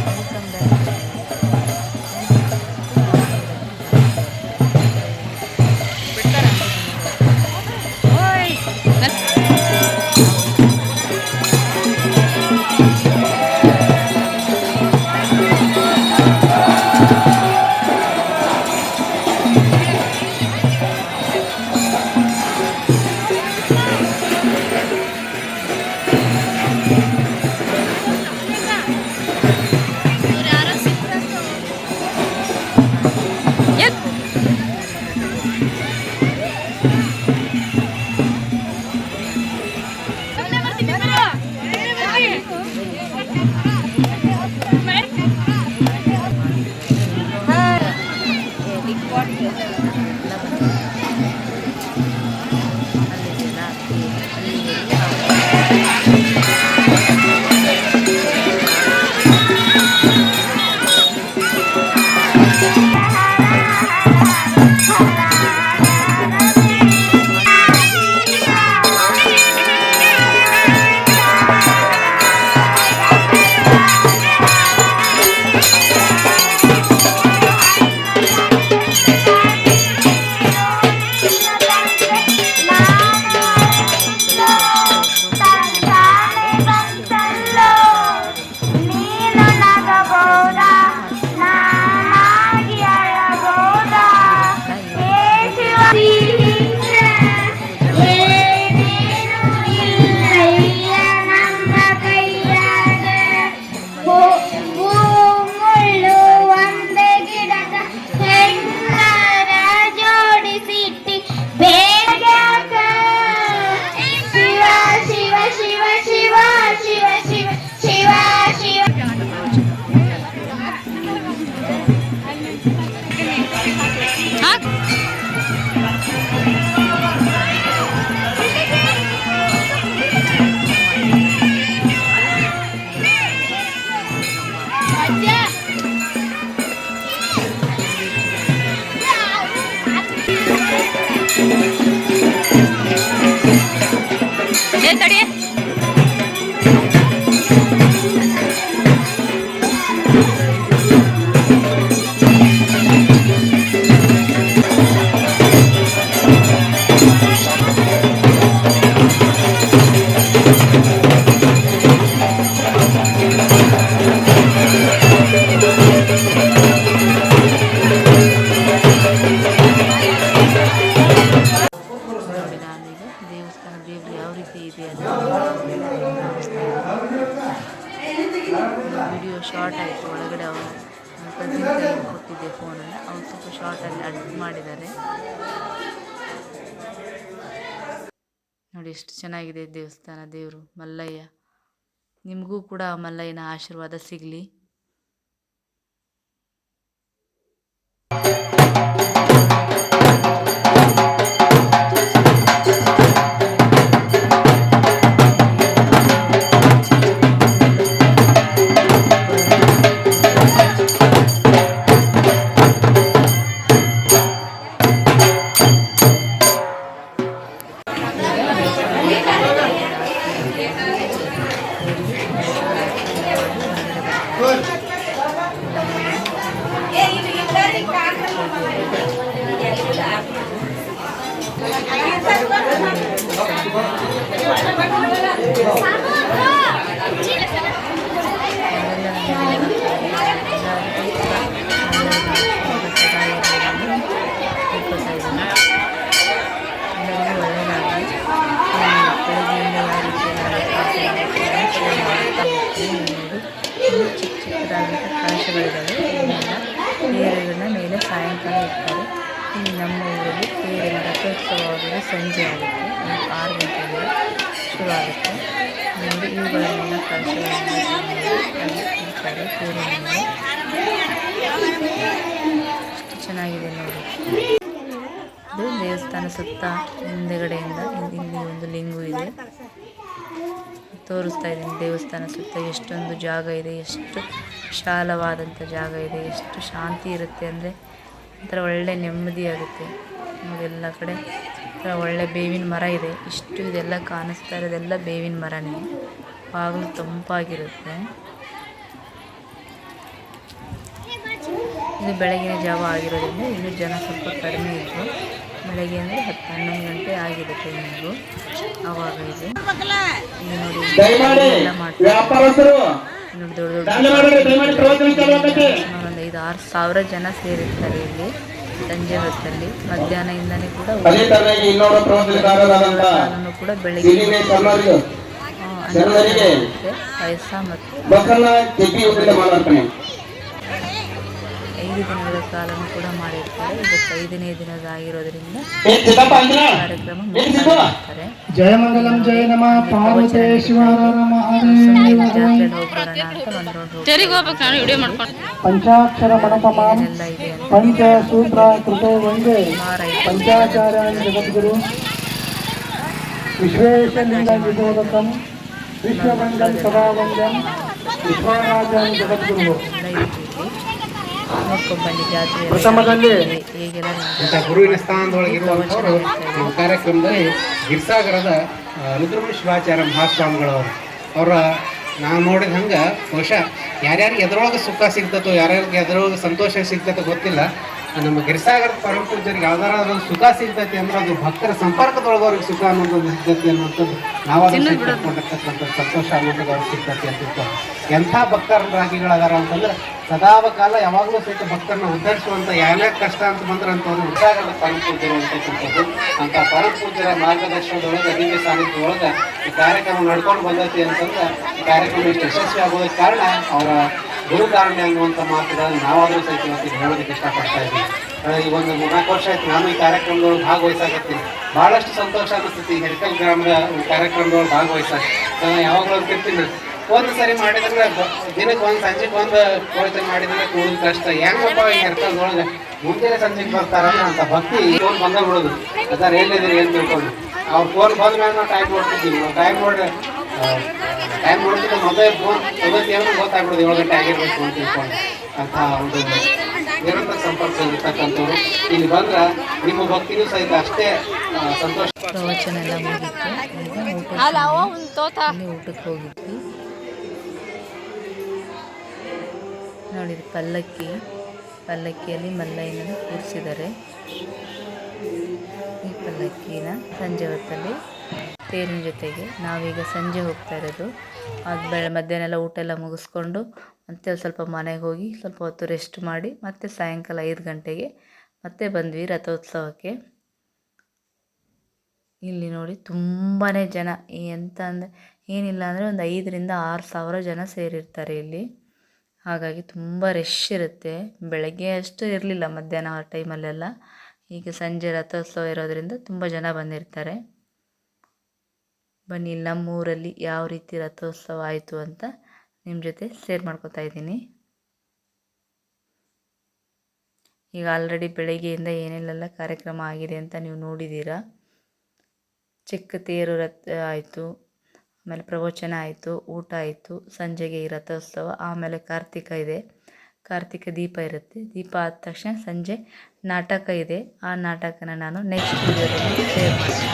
Welcome back. Video short ಆಯಿತು. ಒಳಗಡೆ ಅವರು ನನ್ನ ಕಸಿನ್ ಕೈಯಲ್ಲಿ ಕೊಟ್ಟಿದ್ದೆ ಫೋನನ್ನು, ಅವ್ರು ಸ್ವಲ್ಪ ಶಾರ್ಟಲ್ಲಿ ಅಡ್ಟ್ ಮಾಡಿದ್ದಾರೆ ನೋಡಿ. ಎಷ್ಟು ಚೆನ್ನಾಗಿದೆ ದೇವಸ್ಥಾನ. ದೇವರು ಮಲ್ಲಯ್ಯ, ನಿಮಗೂ ಕೂಡ ಮಲ್ಲಯ್ಯನ ಆಶೀರ್ವಾದ ಸಿಗಲಿ. ಚಿಕ್ಕದಾದಂಥ ಕಳಶಗಳಿದ್ದಾವೆ. ತೇರುಗಳನ್ನ ಮೇಲೆ ಸಾಯಂಕಾಲ ಇರ್ತಾರೆ. ಇಲ್ಲಿ ನಮ್ಮ ಊರಲ್ಲಿ ತೇರಿನ ರಥೋತ್ಸವವಾಗುವುದು ಸಂಜೆ ಆಗುತ್ತೆ, 6 ಗಂಟೆಯಿಂದ ಶುರು ಆಗುತ್ತೆ. ನೋಡಿ, ಇವುಗಳನ್ನೆಲ್ಲ ಕಳಶಗಳನ್ನು ಇರ್ತಾರೆ ತೇರಿನ ಮೇಲೆ. ಎಷ್ಟು ಚೆನ್ನಾಗಿದೆ ನೋಡಿ. ಇದು ದೇವಸ್ಥಾನ ಸುತ್ತ ಹಿಂದುಗಡೆಯಿಂದ ಇಲ್ಲಿ ಒಂದು ಲಿಂಗು ಇದೆ, ತೋರಿಸ್ತಾ ಇದ್ದೀನಿ. ದೇವಸ್ಥಾನ ಸುತ್ತ ಎಷ್ಟೊಂದು ಜಾಗ ಇದೆ, ಎಷ್ಟು ವಿಶಾಲವಾದಂಥ ಜಾಗ ಇದೆ, ಎಷ್ಟು ಶಾಂತಿ ಇರುತ್ತೆ ಅಂದರೆ ಒಂಥರ ಒಳ್ಳೆ ನೆಮ್ಮದಿ ಆಗುತ್ತೆ ನೋಡಿ. ಎಲ್ಲ ಕಡೆ ಒಳ್ಳೆ ಬೇವಿನ ಮರ ಇದೆ. ಇಷ್ಟು ಇದೆಲ್ಲ ಕಾಣಿಸ್ತಾ ಇರೋದೆಲ್ಲ ಬೇವಿನ ಮರನೇ, ಬಾಗಿಲು ತಂಪಾಗಿರುತ್ತೆ. ಇದು ಬೆಳಗಿನ ಜಾವ ಆಗಿರೋದ್ರಿಂದ ಇನ್ನೂ ಜನ ಸ್ವಲ್ಪ ಕಡಿಮೆ ಇದ್ದರು. ಬೆಳಗ್ಗೆ ಅಂದರೆ 10-11 ಗಂಟೆ ಆಗಿದೆ ಟೈಮಿಂಗು. ಆವಾಗ ಇದು ಈಗ ನೋಡಿ ಎಲ್ಲ ಮಾಡ್ತಾರೆ. ನೋಡಿ ದೊಡ್ಡ ಒಂದು 5-6 ಸಾವಿರ ಜನ ಸೇರಿರ್ತಾರೆ ಇಲ್ಲಿ ಸಂಜೆ ಹೊತ್ತಲ್ಲಿ. ಮಧ್ಯಾಹ್ನದಿಂದನೇ ಕೂಡ ಕೂಡ ಬೆಳಗ್ಗೆ ಪಾಯಸ ಮತ್ತು 5 ದಿನಗಳ ಕಾಲನೂ ಕೂಡ ಮಾಡಿರ್ತಾರೆ. ಇದಕ್ಕೆ 5ನೇ ದಿನದಾಗಿರೋದ್ರಿಂದ ಕಾರ್ಯಕ್ರಮ ಮುಗಿಸ್ತಾರೆ. ಜಯಮಂಗಲಂ ಜಯ ನಮಃ ಪಾರ್ವತೇಶ್ವರ ಜಾತ್ರೆ ಹೋಗ್ಬರೋಣ ಅಂತ ಪಂಚಾಕ್ಷರ ಮಣಪಮಾಂ ಪಂಚ ಸೂತ್ರ ಕೃತೋ ವಂದೇ ಪಂಚಾಚಾರ್ಯಾನ್ ಜಗದ್ಗುರು ವಿಶ್ವೇಶಲಿಂಗ ವಿಬೋಧಕಂ ವಿಶ್ವಮಂಗಲ ಸದಾವಂದಂ ವಿಶ್ವರಾಜಾನ್ ಜಗದ್ಗುರು. ನೋಡ್ಕೊಂಡ್ಬನ್ನಿ ಜಾತ್ರೆ ಹೇಗೆಲ್ಲ ಗುರುವಿನ ಸ್ಥಾನದೊಳಗಿರುವಂಥವ್ರು ನಮ್ಮ ಕಾರ್ಯಕ್ರಮದಲ್ಲಿ ಗಿರ್ಸಾಗರದ ರುದ್ರಮುನಿ ಶಿವಾಚಾರ್ಯ ಮಹಾಸ್ವಾಮಿಗಳವರು ಅವರ ನಾವು ನೋಡಿದ ಹಂಗೆ ಬಹುಶಃ ಯಾರ್ಯಾರಿಗೆ ಎದ್ರೊಳಗೆ ಸುಖ ಸಿಗ್ತತೋ ಯಾರ್ಯಾರಿಗೆ ಎದ್ರೊಳಗೆ ಸಂತೋಷ ಸಿಗ್ತತೋ ಗೊತ್ತಿಲ್ಲ. ನಮ್ಮ ಗಿರ್ಸಾಗರದ ಪರಮ ಪೂಜ್ಯರಿಗೆ ಯಾವ್ದಾರ ಒಂದು ಸುಖ ಸಿಗ್ತೈತಿ ಅಂದ್ರೆ ಅದು ಭಕ್ತರ ಸಂಪರ್ಕದೊಳಗೆ ಅವ್ರಿಗೆ ಸುಖ ಅನ್ನೋದೊಂದು ಸಿಗ್ತೈತಿ ಅನ್ನೋಂಥದ್ದು ನಾವಾದ್ರೂ ಕೊಂಡಿರ್ತಕ್ಕಂಥ ಸಂತೋಷ ಅನ್ನೋದು ಅವ್ರಿಗೆ ಸಿಗ್ತೈತಿ ಅಂತ. ಎಂಥ ಭಕ್ತರಾಗಿಗಳದಾರ ಅಂತಂದ್ರೆ ಸದಾವ ಕಾಲ ಯಾವಾಗಲೂ ಸಹಿತ ಭಕ್ತರನ್ನ ಉದ್ಧರಿಸುವಂಥ ಯಾವ್ಯಾವ ಕಷ್ಟ ಅಂತ ಬಂದ್ರೆ ಅಂತವ್ರು ಗಿರ್ಸಾಗರದ ಪರಮ ಪೂಜ್ಯರು ಅಂತಕ್ಕಂಥದ್ದು. ಅಂಥ ಪರಮ ಪೂಜ್ಯರ ಮಾರ್ಗದರ್ಶನದೊಳಗೆ ದಿವ್ಯ ಸಾನ್ನಿಧ್ಯವೊಳಗೆ ಈ ಕಾರ್ಯಕ್ರಮ ನಡ್ಕೊಂಡು ಬಂದೈತಿ ಅಂತಂದ್ರೆ ಈ ಕಾರ್ಯಕ್ರಮ ಇಷ್ಟು ಯಶಸ್ವಿ ಆಗೋದಕ್ಕೆ ಕಾರಣ ಅವರ ಗುರು ಕಾರಣ್ಯ ಅನ್ನುವಂಥ ಮಾತುಗಳನ್ನು ನಾವಾದರೂ ಸಹಿತ ಇವತ್ತಿಗೆ ಹೇಳೋದಕ್ಕೆ ಇಷ್ಟಪಡ್ತಾ ಇದ್ದೀವಿ. ಈ ಒಂದು 4 ವರ್ಷ ಆಯ್ತು ನಾನು ಈ ಕಾರ್ಯಕ್ರಮದೊಳಗೆ ಭಾಗವಹಿಸಾಕತ್ತೀನಿ. ಭಾಳಷ್ಟು ಸಂತೋಷ ಅನಿಸ್ತೈತಿ. ಹೆಡ್ಕಲ್ ಗ್ರಾಮದ ಕಾರ್ಯಕ್ರಮದೊಳಗೆ ಭಾಗವಹಿಸಾಕ ಯಾವಾಗಲೂ ಅಂತಿರ್ತೀನಿ. ಒಂದು ಸರಿ ಮಾಡಿದ್ರೆ ದಿನಕ್ಕೆ ಒಂದು ಸಂಜೆಗೆ ಒಂದು ಪ್ರವಚನ ಮಾಡಿದ್ರೆ ಕೂಡೋದು ಕಷ್ಟ. ಹೆಂಗಪ್ಪ ಈ ಹೆಡ್ಕಲ್ದೊಳಗೆ ಮುಂಜಾನೆ ಸಂಜೆಗೆ ಬರ್ತಾರಲ್ಲ ಅಂತ ಭಕ್ತಿ ಫೋನ್ ಬಂದ ಬಿಡೋದು ಅದಾರ ಎಲ್ಲಿದ್ದೀರಿ ಏನು ತಿಳ್ಕೊಂಡು ಅವ್ರು ಫೋನ್ ಬಂದ ಮೇಲೆ ನಾವು ಟೈಮ್ ನೋಡ್ತಿದ್ದೀವಿ. ನಾವು ಟೈಮ್ ನೋಡ್ತಿದ್ದ ಮೊಬೈಲ್ ಫೋನ್ ಏನೋ ಗೊತ್ತಾಗ್ಬಿಡೋದು 7 ಗಂಟೆ ಆಗಿರ್ಬೇಕು ಅಂತ ತಿಳ್ಕೊಂಡು. ಅಂತ ಒಂದು ನಿರಂತರ ಸಂಪರ್ಕ ಇರ್ತಕ್ಕಂಥವ್ರು ಇಲ್ಲಿ ಬಂದ್ರೆ ನಿಮ್ಮ ಭಕ್ತಿನೂ ಸಹಿತ ಅಷ್ಟೇ ಸಂತೋಷ. ಪ್ರವಚನ ಎಲ್ಲ ಮುಗಿತ್ತು. ಊಟಕ್ಕೆ ಹೋಗಿದ್ವಿ. ನೋಡಿರಿ ಪಲ್ಲಕ್ಕಿಯಲ್ಲಿ ಮಲ್ಲಯ್ಯನನ್ನು ಕೂರಿಸಿದ್ದಾರೆ. ಈ ಪಲ್ಲಕ್ಕಿನ ಸಂಜೆ ಹೊತ್ತಲ್ಲಿ ತೇರಿನ ಜೊತೆಗೆ ನಾವೀಗ ಸಂಜೆ ಹೋಗ್ತಾ ಇರೋದು. ಅದು ಮಧ್ಯಾಹ್ನ ಎಲ್ಲ ಊಟ ಎಲ್ಲ ಮುಗಿಸ್ಕೊಂಡು ಮತ್ತೆ ಸ್ವಲ್ಪ ಮನೆಗೆ ಹೋಗಿ ಸ್ವಲ್ಪ ಹೊತ್ತು ರೆಸ್ಟ್ ಮಾಡಿ ಮತ್ತೆ ಸಾಯಂಕಾಲ 5 ಗಂಟೆಗೆ ಮತ್ತೆ ಬಂದ್ವಿ ರಥೋತ್ಸವಕ್ಕೆ. ಇಲ್ಲಿ ನೋಡಿ ತುಂಬಾ ಜನ ಎಂತ ಅಂದರೆ ಏನಿಲ್ಲ ಅಂದರೆ ಒಂದು 5-6 ಸಾವಿರ ಜನ ಸೇರಿರ್ತಾರೆ ಇಲ್ಲಿ. ಹಾಗಾಗಿ ತುಂಬ ರಶ್ ಇರುತ್ತೆ. ಬೆಳಗ್ಗೆ ಅಷ್ಟು ಇರಲಿಲ್ಲ, ಮಧ್ಯಾಹ್ನ ಆ ಟೈಮಲ್ಲೆಲ್ಲ. ಈಗ ಸಂಜೆ ರಥೋತ್ಸವ ಇರೋದರಿಂದ ತುಂಬ ಜನ ಬಂದಿರ್ತಾರೆ. ಬನ್ನಿ ಇಲ್ಲಿ ನಮ್ಮೂರಲ್ಲಿ ಯಾವ ರೀತಿ ರಥೋತ್ಸವ ಆಯಿತು ಅಂತ ನಿಮ್ಮ ಜೊತೆ ಶೇರ್ ಮಾಡ್ಕೊತಾ ಇದ್ದೀನಿ. ಈಗ ಆಲ್ರೆಡಿ ಬೆಳಗ್ಗೆಯಿಂದ ಏನೆಲ್ಲ ಕಾರ್ಯಕ್ರಮ ಆಗಿದೆ ಅಂತ ನೀವು ನೋಡಿದ್ದೀರಾ. ಚಿಕ್ಕ ತೇರು ರಥ ಆಯಿತು, ಆಮೇಲೆ ಪ್ರವಚನ ಆಯಿತು, ಊಟ ಆಯಿತು, ಸಂಜೆಗೆ ಈ ರಥೋತ್ಸವ, ಆಮೇಲೆ ಕಾರ್ತಿಕ ಇದೆ, ಕಾರ್ತಿಕ ದೀಪ ಇರುತ್ತೆ. ದೀಪ ಆದ ತಕ್ಷಣ ಸಂಜೆ ನಾಟಕ ಇದೆ. ಆ ನಾಟಕನ ನಾನು ನೆಕ್ಸ್ಟ್ ವಿಡಿಯೋದಲ್ಲಿ ಶೇರ್ ಮಾಡ್ತೀನಿ.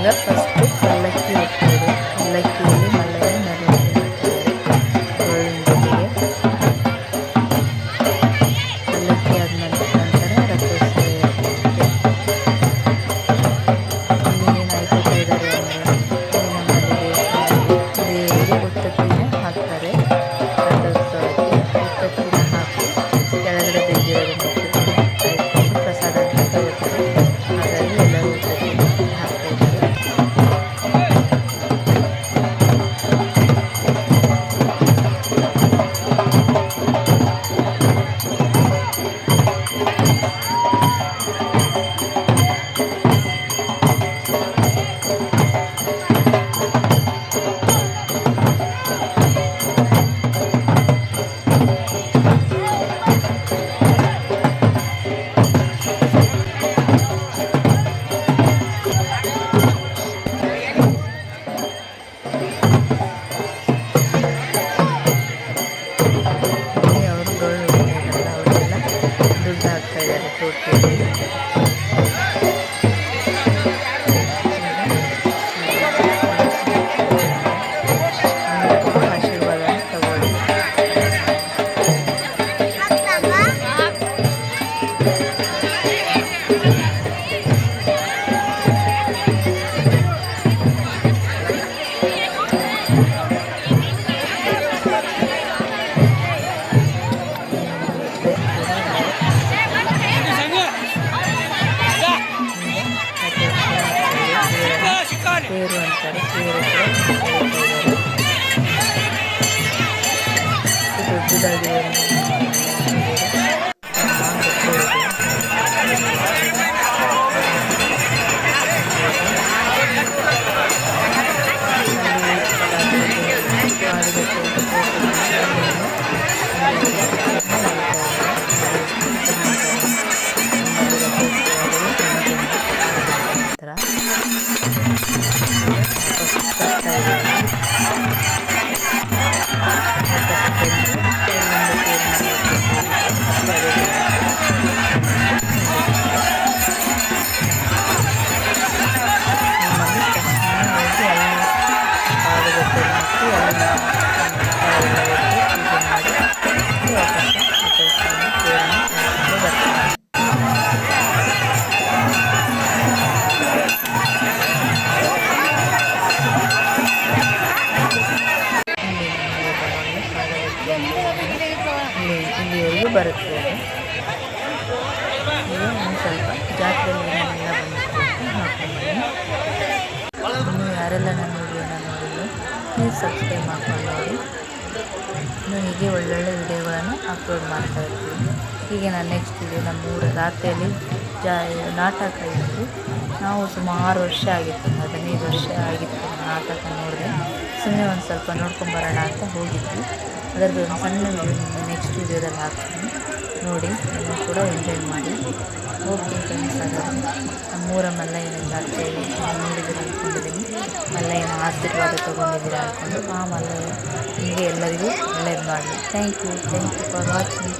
ಈಗ ಫಸ್ಟು ಪಲ್ಲಕ್ಕಿ ಹೋಗ್ತಾರೆ. ಪಲ್ಲಕ್ಕಿಯಲ್ಲಿ ಮಲ್ಲಯ್ಯನ ಮೆರವಣಿಗೆ ಮಾಡ್ತಾರೆ ಜೊತೆಗೆ. ಪಲ್ಲಕ್ಕಿ ಆದಮೇಲೆ ನಂತರ ರಥೋತ್ಸವ ಇರುತ್ತೆ. ಇಲ್ಲಿ ಏನಾಯ್ತು ಇದ್ದಾರೆ ಅಂದರೆ ನಮ್ಮಲ್ಲಿ ದೇವರಿಗೆ ಉತ್ತತ್ತಿನ ಹಾಕ್ತಾರೆ. ರಥೋತ್ಸವಕ್ಕೆ ಉತ್ತತ್ತಿನ ಹಾಕಿ ಕೆಳಗಡೆ ಬಿದ್ದಿರೋದನ್ನು ಕಾಯ್ಕೊಂಡು ಪ್ರಸಾದ ಅಂತ ತಗೋತಾರೆ. ಹಾಗಾಗಿ ಎಲ್ಲರೂ ಉತ್ತತ್ತಿನ ಹಾಕ್ತಾ ಇದ್ದಾರೆ. ಇವರು ಕೂಡ ಬೆಳೀತಿದ್ದಾರೆ. ದೊಡ್ಡದಾಗಿದೆ ಇಲ್ಲಿವರೆಗೂ ಬರುತ್ತೆ. ಇದು ಒಂದು ಸ್ವಲ್ಪ ಜಾತ್ರೆಯಲ್ಲಿ ಏನೆಲ್ಲ ಬಂದಿತ್ತು ನೋಡ್ಕೊಂಡ್ಬನ್ನಿ. ಇನ್ನು ಯಾರೆಲ್ಲ ನನ್ನ ವಿಡಿಯೋನ ನೋಡಿದ್ರು ಪ್ಲೀಸ್ ಸಬ್ಸ್ಕ್ರೈಬ್ ಮಾಡ್ಕೊಂಡು ನೋಡಿ. ಇನ್ನು ಹೀಗೆ ಒಳ್ಳೊಳ್ಳೆ ವಿಡಿಯೋಗಳನ್ನು ಅಪ್ಲೋಡ್ ಮಾಡ್ತಾ ಇರ್ತೀವಿ. ಹೀಗೆ ನಾನು ನೆಕ್ಸ್ಟ್ ವಿಡಿಯೋ ನಮ್ಮೂರ ರಾತ್ರಿಯಲ್ಲಿ ನಾಟಕ ಇತ್ತು. ನಾವು ಸುಮಾರು ವರ್ಷ ಆಗಿತ್ತು, 15 ವರ್ಷ ಆಗಿತ್ತು ನಾಟಕ ನೋಡಿದೆ. ಸುಮ್ಮನೆ ಒಂದು ಸ್ವಲ್ಪ ನೋಡ್ಕೊಂಬರೋಣ ಅಂತ ಹೋಗಿದ್ವಿ. ಅದರದ್ದು ಒಂದು ಸಣ್ಣ ವಿಡಿಯೋ ನೆಕ್ಸ್ಟ್ ವಿಡಿಯೋದಲ್ಲಿ ಹಾಕ್ತೀನಿ ನೋಡಿ. ನೀವು ಕೂಡ ಎಂಜಾಯ್ ಮಾಡಿ. ಓಕೆ ಫ್ರೆಂಡ್ಸ್, ಹಾಗಾದರೆ ನಮ್ಮೂರ ಮಲ್ಲಯ್ಯನ ಜಾತ್ರೆಯಲ್ಲಿ ನೋಡಿದ್ದೀರ ಅಂದ್ಕೊಂಡಿದ್ದೀನಿ. ಮಲ್ಲಯ್ಯನ ಆಶೀರ್ವಾದ ತೊಗೊಂಡಿದ್ದೀರಾ ಅಂದ್ಕೊಂಡು ಆ ಮಲ್ಲಯ್ಯ ಹೀಗೆ ಎಲ್ಲರಿಗೂ ಒಳ್ಳೇದು ಮಾಡಲಿ. Thank you for watching.